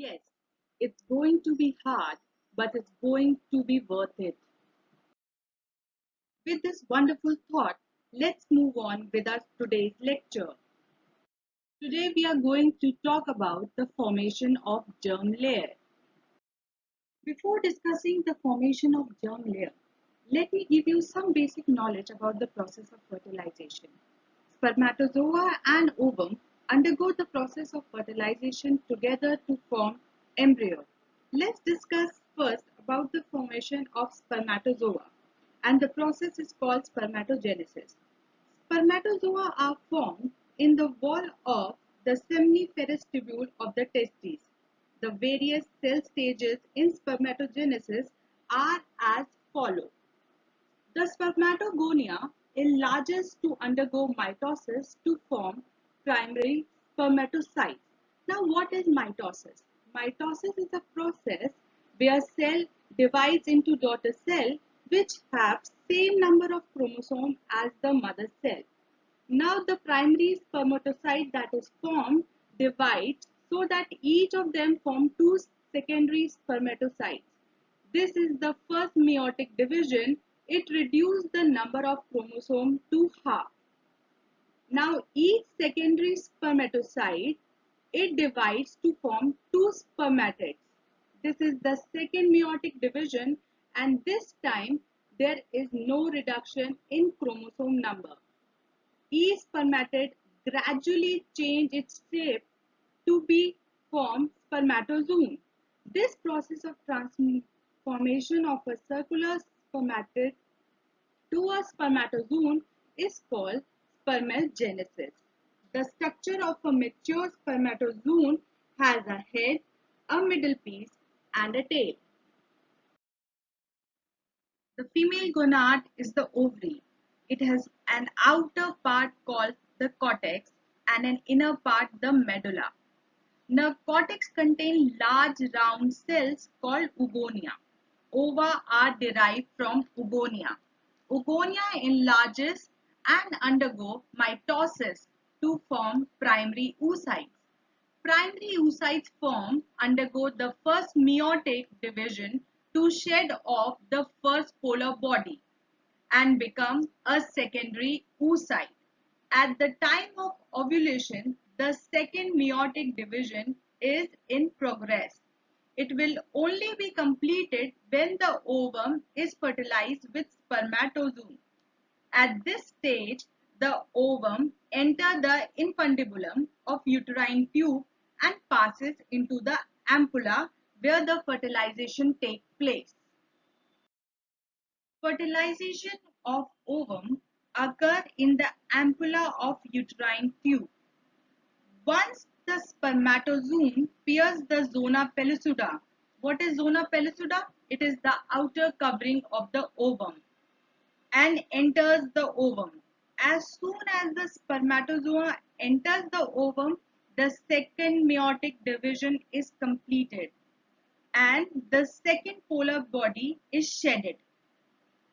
Yes, it's going to be hard, but it's going to be worth it. With this wonderful thought, let's move on with our today's lecture. Today we are going to talk about the formation of germ layer. Before discussing the formation of germ layer, let me give you some basic knowledge about the process of fertilization. Spermatozoa and ovum undergo the process of fertilization together to form embryo. Let's discuss first about the formation of spermatozoa, and the process is called spermatogenesis. Spermatozoa are formed in the wall of the seminiferous tubule of the testes. The various cell stages in spermatogenesis are as follows. The spermatogonia enlarges to undergo mitosis to form primary spermatocytes. Now, what is mitosis? Mitosis is a process where cell divides into daughter cell which have same number of chromosomes as the mother cell. Now, the primary spermatocyte that is formed divides so that each of them form two secondary spermatocytes. This is the first meiotic division. It reduced the number of chromosomes to half. Now each secondary spermatocyte, it divides to form two spermatids. This is the second meiotic division, and this time there is no reduction in chromosome number. Each spermatid gradually change its shape to be form spermatozoon. This process of transformation of a circular spermatid to a spermatozoon is called spermogenesis. The structure of a mature spermatozoon has a head, a middle piece, and a tail. The female gonad is the ovary. It has an outer part called the cortex and an inner part the medulla. The cortex contains large round cells called oogonia. Ova are derived from oogonia. Oogonia enlarges and undergo mitosis to form primary oocytes. Primary oocytes form undergo the first meiotic division to shed off the first polar body and become a secondary oocyte. At the time of ovulation, the second meiotic division is in progress. It will only be completed when the ovum is fertilized with spermatozoon. At this stage, the ovum enters the infundibulum of uterine tube and passes into the ampulla where the fertilization takes place. Fertilization of ovum occurs in the ampulla of uterine tube. Once the spermatozoon pierces the zona pellucida. What is zona pellucida? It is the outer covering of the ovum and enters the ovum. As soon as the spermatozoa enters the ovum, the second meiotic division is completed and the second polar body is shedded.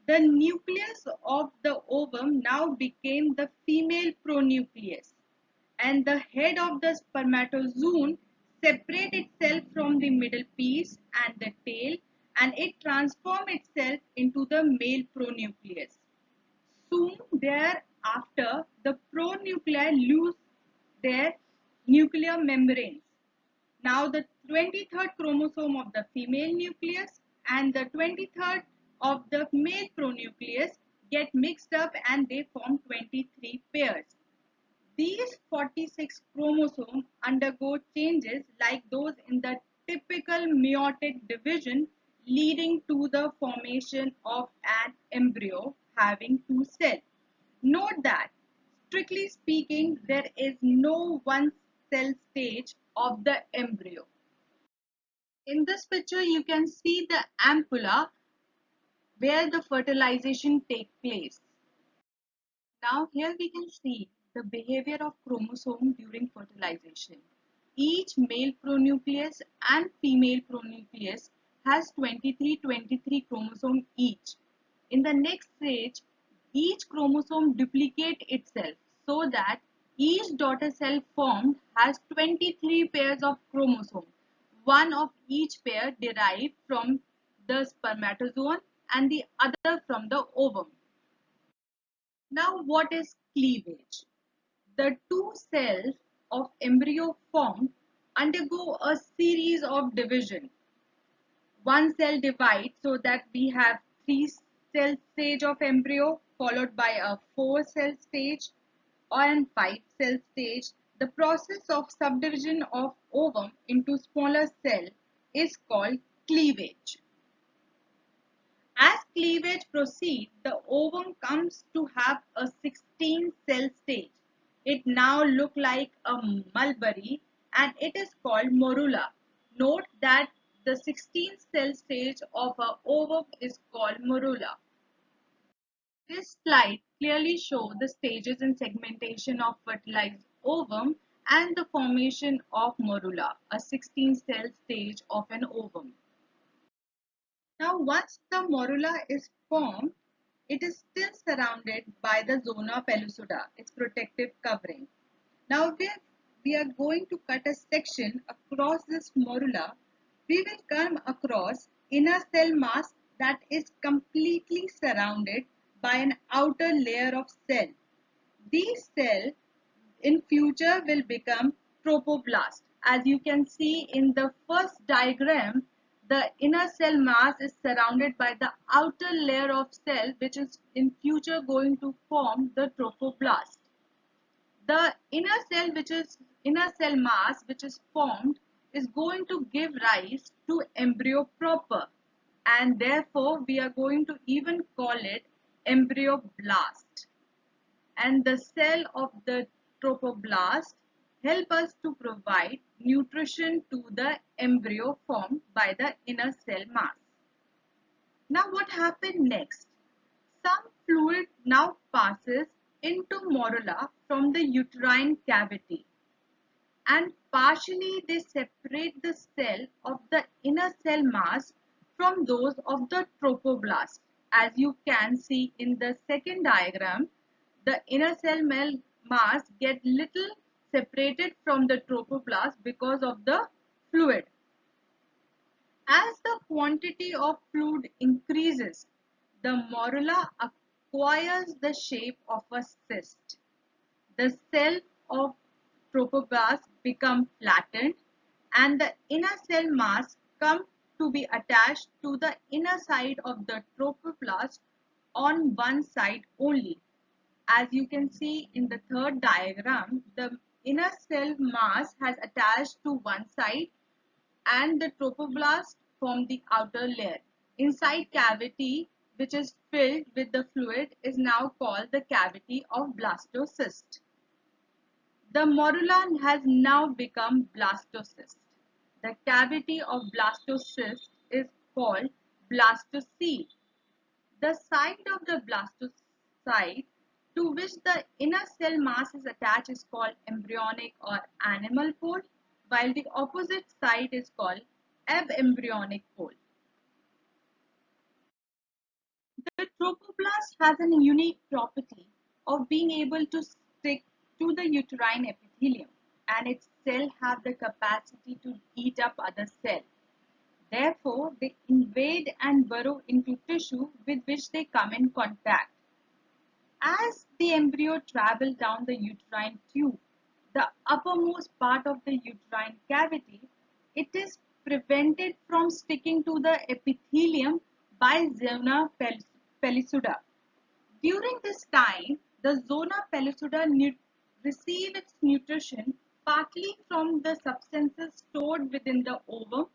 The nucleus of the ovum now became the female pronucleus, and the head of the spermatozoon separate itself from the middle piece and the tail, and it transforms itself into the male pronucleus. Soon thereafter, the pronuclei lose their nuclear membranes. Now the 23rd chromosome of the female nucleus and the 23rd of the male pronucleus get mixed up and they form 23 pairs. These 46 chromosomes undergo changes like those in the typical meiotic division, leading to the formation of an embryo having two cells. Note that, strictly speaking, there is no one cell stage of the embryo. In this picture, you can see the ampulla where the fertilization takes place. Now here we can see the behavior of chromosome during fertilization. Each male pronucleus and female pronucleus has 23 chromosomes each. In the next stage, each chromosome duplicates itself so that each daughter cell formed has 23 pairs of chromosomes. one of each pair derived from the spermatozoon and the other from the ovum. Now, what is cleavage? The two cells of embryo formed undergo a series of division. One cell divides so that we have 3-cell stage of embryo followed by a 4-cell stage or 5-cell stage. The process of subdivision of ovum into smaller cell is called cleavage. As cleavage proceeds, the ovum comes to have a 16-cell stage. It now looks like a mulberry and it is called morula. Note that the 16th cell stage of an ovum is called morula. This slide clearly shows the stages and segmentation of fertilized ovum and the formation of morula, a 16-cell stage of an ovum. Now, once the morula is formed, it is still surrounded by the zona pellucida, its protective covering. Now, we are going to cut a section across this morula. We will come across inner cell mass that is completely surrounded by an outer layer of cell. These cells in future will become trophoblast. As you can see in the first diagram, the inner cell mass is surrounded by the outer layer of cell which is in future going to form the trophoblast. The inner cell mass which is formed is going to give rise to embryo proper, and therefore we are going to even call it embryoblast. And the cell of the trophoblast help us to provide nutrition to the embryo formed by the inner cell mass. Now what happened next? Some fluid now passes into morula from the uterine cavity, and partially they separate the cell of the inner cell mass from those of the trophoblast. As you can see in the second diagram, the inner cell mass get little separated from the trophoblast because of the fluid. As the quantity of fluid increases, the morula acquires the shape of a cyst. The cell of trophoblast become flattened and the inner cell mass come to be attached to the inner side of the trophoblast on one side only. As you can see in the third diagram, the inner cell mass has attached to one side and the trophoblast form the outer layer. Inside cavity which is filled with the fluid is now called the cavity of blastocyst. The morula has now become blastocyst. The cavity of blastocyst is called blastocoele. The side of the blastocyte to which the inner cell mass is attached is called embryonic or animal pole, while the opposite side is called abembryonic pole. The trophoblast has a unique property of being able to stick to the uterine epithelium, and its cells have the capacity to eat up other cells. Therefore, they invade and burrow into tissue with which they come in contact. As the embryo travels down the uterine tube, the uppermost part of the uterine cavity, it is prevented from sticking to the epithelium by zona pellucida. During this time, the zona pellucida receive its nutrition partly from the substances stored within the ovum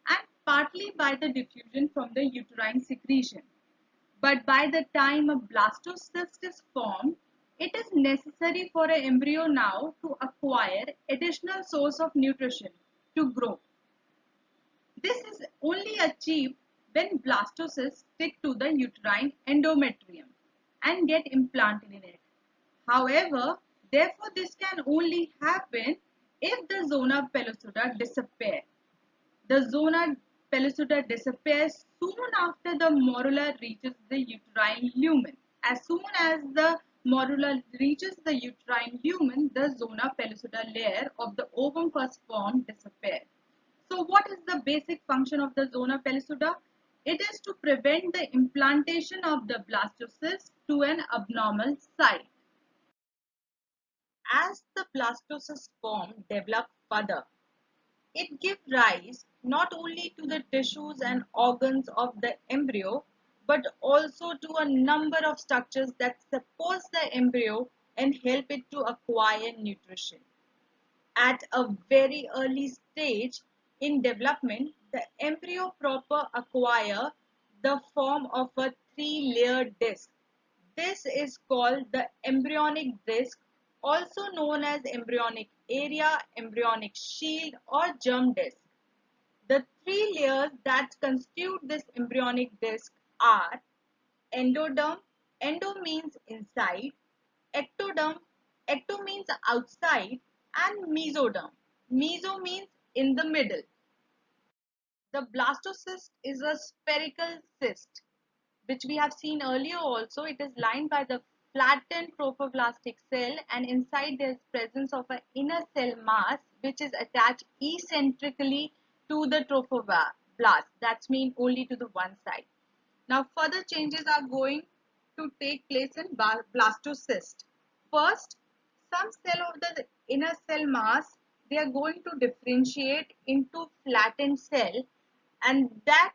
and partly by the diffusion from the uterine secretion. But by the time a blastocyst is formed, it is necessary for an embryo now to acquire additional source of nutrition to grow. This is only achieved when blastocysts stick to the uterine endometrium and get implanted in it. However, therefore this can only happen if the zona pellucida disappears. The zona pellucida disappears soon after the morula reaches the uterine lumen. As soon as the morula reaches the uterine lumen, the zona pellucida layer of the ovum first formed disappears. So what is the basic function of the zona pellucida? It is to prevent the implantation of the blastocyst to an abnormal site. As the blastocyst form develops further, it gives rise not only to the tissues and organs of the embryo, but also to a number of structures that support the embryo and help it to acquire nutrition. At a very early stage in development, the embryo proper acquire the form of a three-layered disc. This is called the embryonic disc, also known as embryonic area, embryonic shield, or germ disc. The three layers that constitute this embryonic disc are endoderm, endo means inside, ectoderm, ecto means outside, and mesoderm, meso means in the middle. The blastocyst is a spherical cyst, which we have seen earlier also. It is lined by the flattened trophoblastic cell, and inside there is presence of an inner cell mass which is attached eccentrically to the trophoblast. That's mean only to the one side. Now further changes are going to take place in blastocyst. First, some cell of the inner cell mass, they are going to differentiate into flattened cell, and that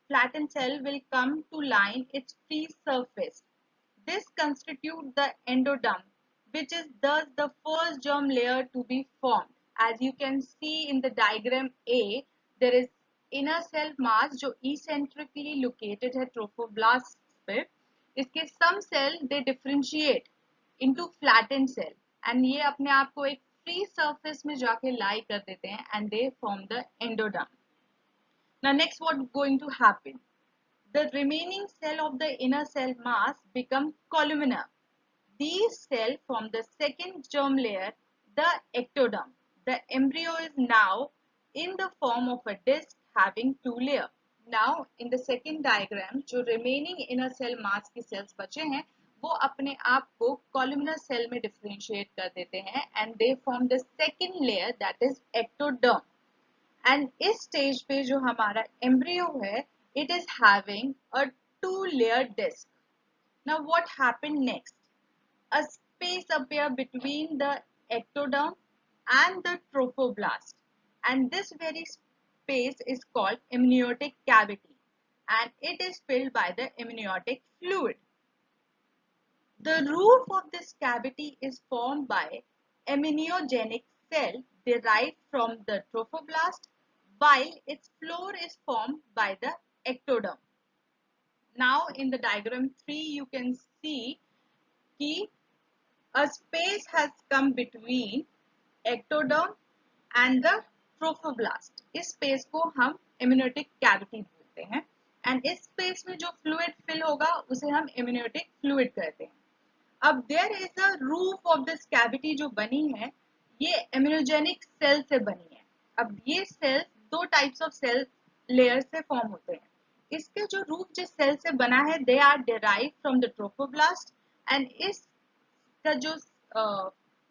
flattened cell will come to line its free surface. This constitutes the endoderm, which is thus the first germ layer to be formed. As you can see in the diagram A, there is inner cell mass जो eccentrically located है trophoblast पे. इसके some cell they differentiate into flattened cell, and ये अपने आप को एक free surface में जाके lie कर देते हैं, and they form the endoderm. Now next what going to happen? The remaining cell of the inner cell mass become columnar. These cells form the second germ layer, the ectoderm. The embryo is now in the form of a disc having two layers. Now in the second diagram, जो remaining inner cell mass की cells बचे हैं, वो अपने आप को columnar cell में differentiate कर देते हैं, and they form the second layer, that is ectoderm. And इस stage पे जो हमारा embryo है, it is having a two-layer disc. Now what happened next? A space appears between the ectoderm and the trophoblast, and this very space is called amniotic cavity, and it is filled by the amniotic fluid. The roof of this cavity is formed by amniogenic cell derived from the trophoblast, while its floor is formed by the ectoderm. Now in the diagram 3 you can see कि a space has come between ectoderm and the trophoblast. इस space को हम amniotic cavity बोलते हैं, and इस space में जो fluid fill होगा उसे हम amniotic fluid कहते हैं. अब there is a roof of this cavity जो बनी है, ये amniogenic cell से बनी है. अब ये cells दो types of cell layers से form होते हैं. इसके जो रूफ जिस सेल से बना है, they are derived from the trophoblast, and इसका जो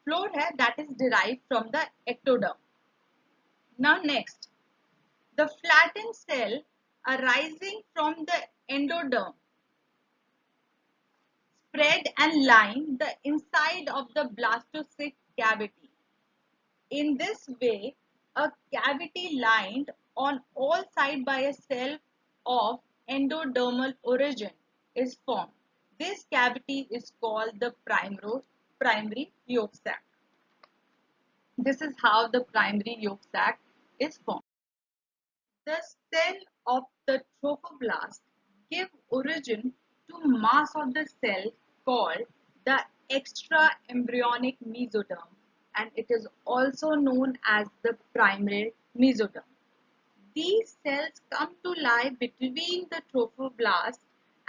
floor है, that is derived from the ectoderm. Now next, the flattened cell arising from the endoderm spread and line the inside of the blastocyst cavity. In this way, a cavity lined on all sides by a cell of endodermal origin is formed. This cavity is called the primary yolk sac. This is how the primary yolk sac is formed. The cell of the trophoblast give origin to mass of the cell called the extraembryonic mesoderm, and it is also known as the primary mesoderm. These cells come to lie between the trophoblast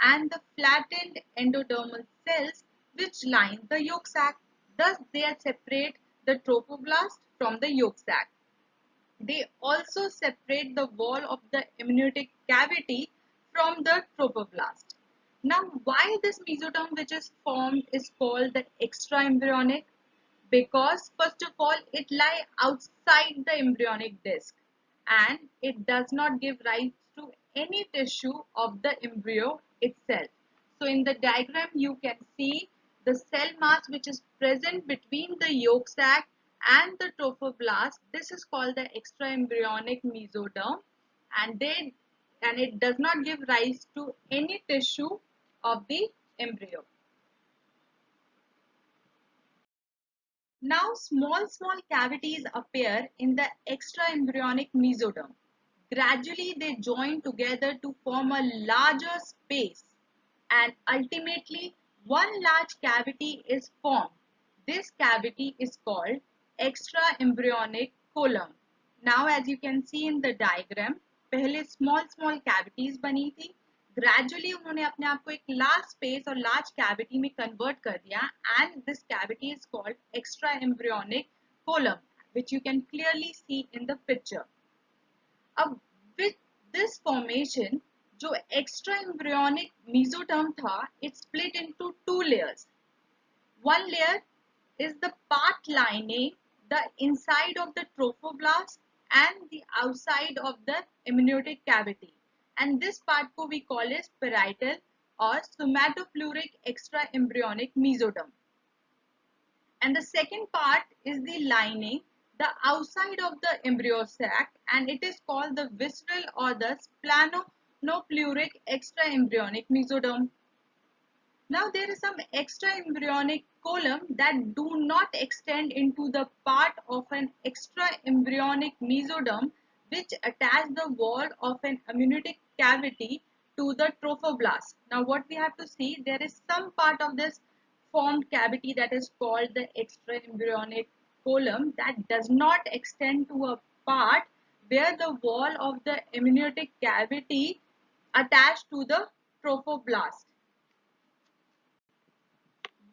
and the flattened endodermal cells which line the yolk sac. Thus, they separate the trophoblast from the yolk sac. They also separate the wall of the amniotic cavity from the trophoblast. Now, why this mesoderm which is formed is called the extraembryonic? Because first of all, it lies outside the embryonic disc. and it does not give rise to any tissue of the embryo itself. So in the diagram you can see the cell mass which is present between the yolk sac and the trophoblast. This is called the extraembryonic mesoderm, and it does not give rise to any tissue of the embryo. Now small cavities appear in the extraembryonic mesoderm. Gradually they join together to form a larger space, and ultimately one large cavity is formed. This cavity is called extraembryonic column. Now as you can see in the diagram, पहले small cavities बनी थी, gradually उन्होंने अपने आप को एक large space और large cavity में convert कर दिया, and this cavity is called extraembryonic column, which you can clearly see in the picture. अब with this formation, जो extraembryonic mesoderm था, it split into two layers. One layer is the part lining the inside of the trophoblast and the outside of the amniotic cavity, and this part ko we call as parietal or somatopleuric extraembryonic mesoderm. And the second part is the lining the outside of the embryo sac, and it is called the visceral or the splanopleuric extraembryonic mesoderm. Now there is some extraembryonic column that do not extend into the part of an extraembryonic mesoderm which attach the wall of an amniotic cavity to the trophoblast. Now what we have to see, there is some part of this formed cavity that is called the extraembryonic column that does not extend to a part where the wall of the amniotic cavity attached to the trophoblast.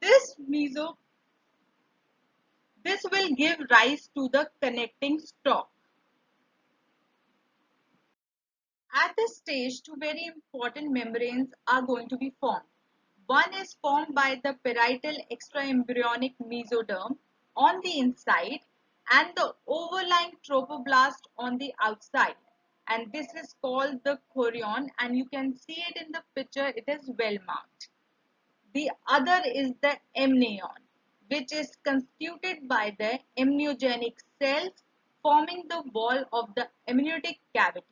This will give rise to the connecting stalk. At this stage, two very important membranes are going to be formed. One is formed by the parietal extraembryonic mesoderm on the inside and the overlying trophoblast on the outside. And this is called the chorion, and you can see it in the picture, it is well marked. The other is the amnion, which is constituted by the amniogenic cells forming the wall of the amniotic cavity.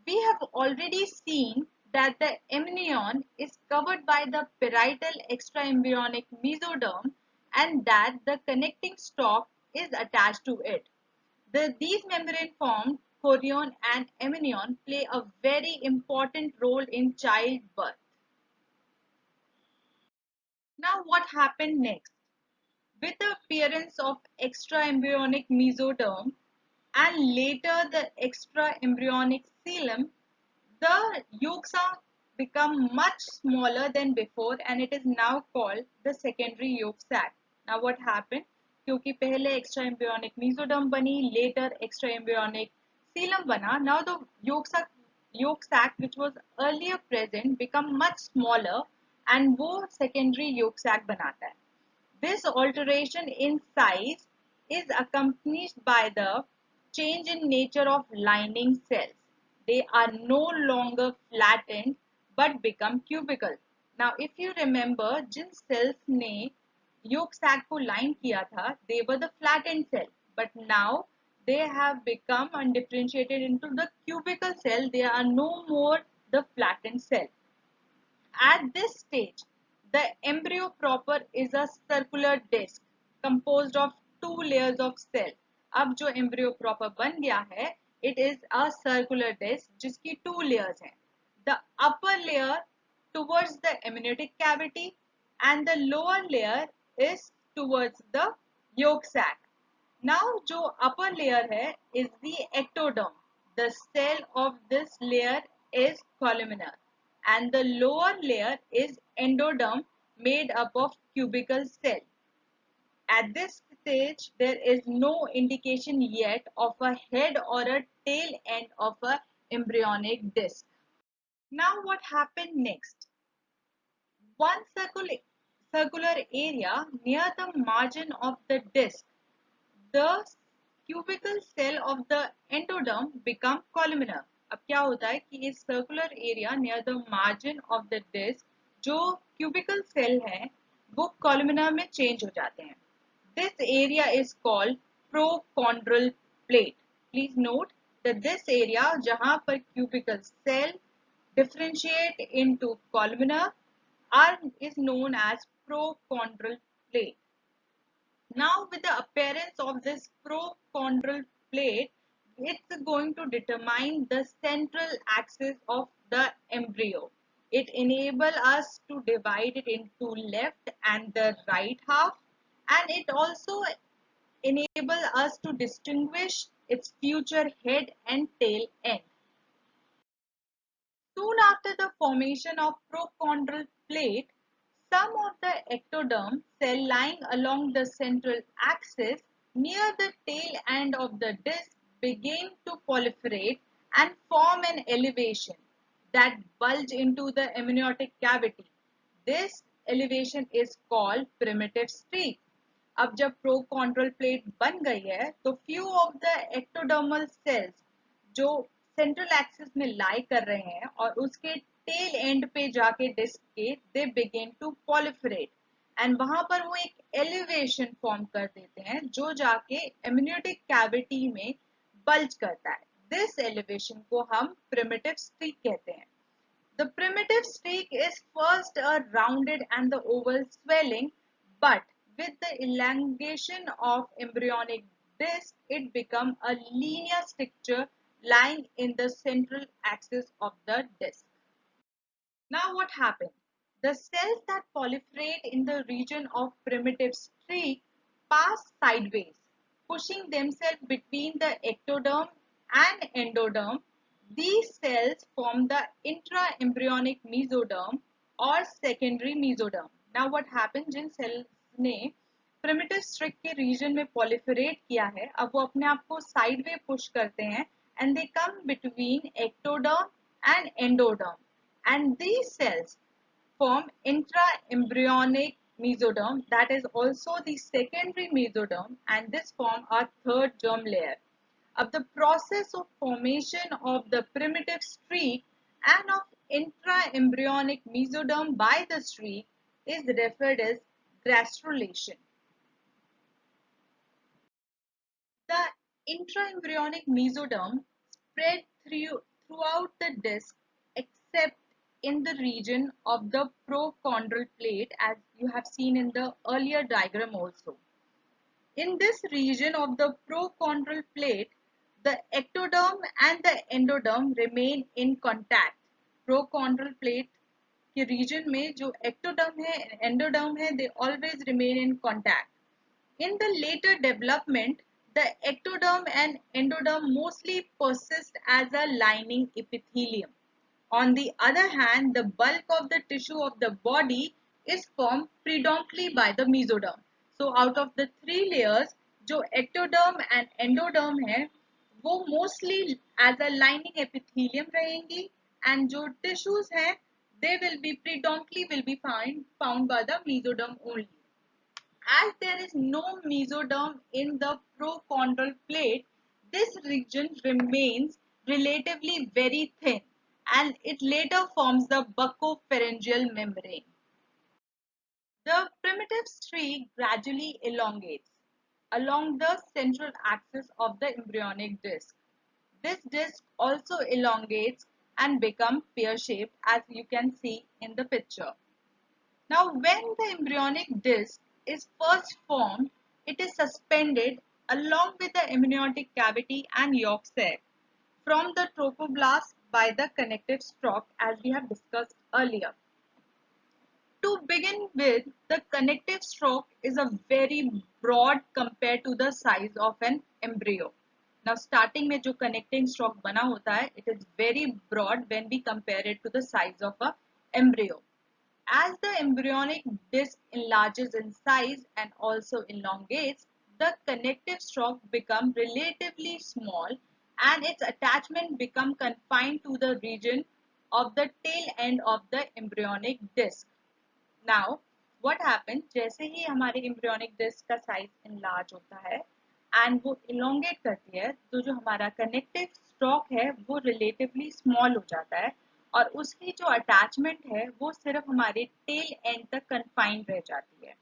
We have already seen that the amnion is covered by the parietal extraembryonic mesoderm and that the connecting stalk is attached to it. These membrane formed chorion and amnion play a very important role in childbirth. Now what happened next? With the appearance of extraembryonic mesoderm and later the extraembryonic coelom, the yolk sac become much smaller than before and it is now called the secondary yolk sac. Now what happened? क्योंकि पहले extraembryonic mesoderm बनी, later extraembryonic coelom बना. Now the yolk sac which was earlier present become much smaller and वो secondary yolk sac बनाता है. This alteration in size is accompanied by the change in nature of lining cells. They are no longer flattened but become cubical. Now if you remember, Jin cells ने yolk sac को line किया था, they were the flattened cell, but now they have become undifferentiated into the cubical cell. They are no more the flattened cell. At this stage, the embryo proper is a circular disc composed of two layers of cell. अब जो embryo proper बन गया है, it is a circular disc जिसकी two layers हैं. The upper layer towards the amniotic cavity and the lower layer is towards the yolk sac. Now जो upper layer है is the ectoderm. The cell of this layer is columnar and the lower layer is endoderm made up of cubical cell. At this stage, there is no indication yet of a head or a tail end of a embryonic disc. Now what happened next? One circular area near the margin of the disc, the cubical cell of the endoderm become columnar. अब क्या होता है कि इस circular area near the margin of the disc जो cubical cell है वो columnar में change हो जाते हैं. This area is called prochondral plate. Please note that this area जहाँ पर cubical cell differentiate into columnar is known as prochondral plate. Now, with the appearance of this prochondral plate, it's going to determine the central axis of the embryo. It enables us to divide it into left and the right half, and it also enables us to distinguish its future head and tail end. Soon after the formation of prochondral plate, some of the ectoderm cell lying along the central axis near the tail end of the disc begin to proliferate and form an elevation that bulge into the amniotic cavity. This elevation is called primitive streak. अब जब प्रोकॉन्ड्रल plate बन गई है तो few of the ectodermal cells जो central axis में लाई कर रहे हैं और उसके टेल एंड पे जाके डिस्क के दे बिगिन टू पॉलिफरेट एंड वहां पर वो एक एलिवेशन फॉर्म कर देते हैं जो जाके एम्नियोटिक कैविटी में बल्ज करता है. दिस एलिवेशन को हम प्रिमिटिव स्ट्रीक कहते हैं. The primitive streak is first a rounded and the oval swelling, but with the elongation of embryonic disc, it becomes a linear structure lying in the central axis of the disc. Now what happens? The cells that proliferate in the region of primitive streak pass sideways, pushing themselves between the ectoderm and endoderm. These cells form the intraembryonic mesoderm or secondary mesoderm. Now what happens? Jin cells ने primitive streak के region में proliferate किया है, अब वो अपने आप को sideways push करते हैं and they come between ectoderm and endoderm. And these cells form intraembryonic mesoderm, that is also the secondary mesoderm, and this form our third germ layer. Of the process of formation of the primitive streak and of intraembryonic mesoderm by the streak is referred as gastrulation. The intraembryonic mesoderm spread throughout the disc except in the region of the prochondral plate, as you have seen in the earlier diagram also. In this region of the prochondral plate, the ectoderm and the endoderm remain in contact. Prochondral plate के region में जो ectoderm है, endoderm है, they always remain in contact. In the later development, the ectoderm and endoderm mostly persist as a lining epithelium. On the other hand, the bulk of the tissue of the body is formed predominantly by the mesoderm. So out of the three layers, जो ectoderm and endoderm है, वो mostly as a lining epithelium रहेंगी, and जो tissues हैं, they will be predominantly found by the mesoderm only. As there is no mesoderm in the prochondral plate, this region remains relatively very thin and it later forms the buccopharyngeal membrane. The primitive streak gradually elongates along the central axis of the embryonic disc. This disc also elongates and becomes pear-shaped, as you can see in the picture. Now, when the embryonic disc is first formed, it is suspended along with the amniotic cavity and yolk sac from the trophoblast by the connective stalk, as we have discussed earlier. To begin with, the connective stalk is a very broad compared to the size of an embryo. Now, starting में जो connecting stalk बना होता है, it is very broad when we compare it to the size of a embryo. As the embryonic disc enlarges in size and also elongates, the connective stalk becomes relatively small and its attachment becomes confined to the region of the tail end of the embryonic disc. Now, what happens? जैसे ही हमारे embryonic disc का size enlarge होता है, and वो elongate करती है, तो जो हमारा कनेक्टिव स्टॉक है वो रिलेटिवली स्मॉल हो जाता है और उसकी जो अटैचमेंट है वो सिर्फ हमारे टेल एंड तक कन्फाइंड रह जाती है.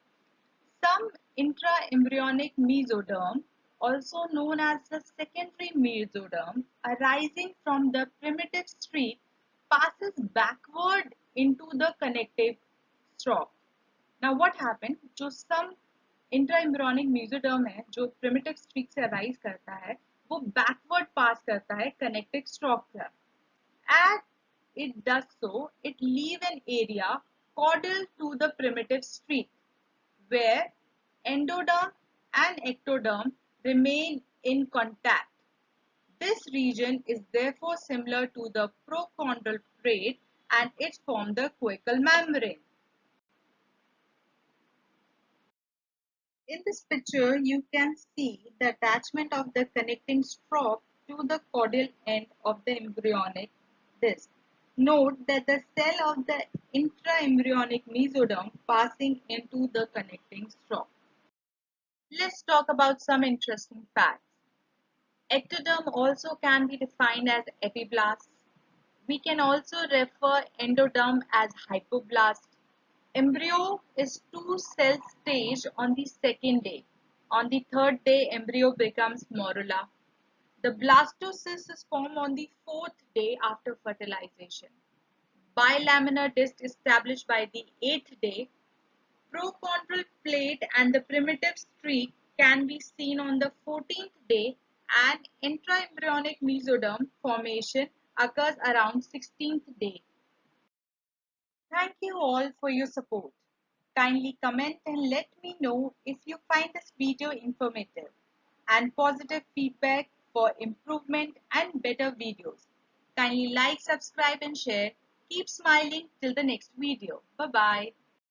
Some intraembryonic mesoderm, also known as the secondary mesoderm, arising from the primitive streak, passes backward into the connective stalk. Now what happened? जो some intraembryonic mesoderm है जो primitive streak से arise करता है वो backward pass करता है connective stalk से. As it does so, it leave an area caudal to the primitive streak where endoderm and ectoderm remain in contact. This region is therefore similar to the prochondral plate and it forms the coical membrane. In this picture, you can see the attachment of the connecting stalk to the caudal end of the embryonic disc. Note that the cell of the intraembryonic mesoderm passing into the connecting stalk. Let's talk about some interesting facts. Ectoderm also can be defined as epiblast. We can also refer endoderm as hypoblast. Embryo is two-cell stage on the second day. On the third day, embryo becomes morula. The blastocyst is formed on the fourth day after fertilization. Bilaminar disc established by the eighth day. Prochondral plate and the primitive streak can be seen on the 14th day and intraembryonic mesoderm formation occurs around 16th day. Thank you all for your support. Kindly comment and let me know if you find this video informative and positive feedback for improvement and better videos. Kindly like, subscribe and share. Keep smiling till the next video. Bye bye.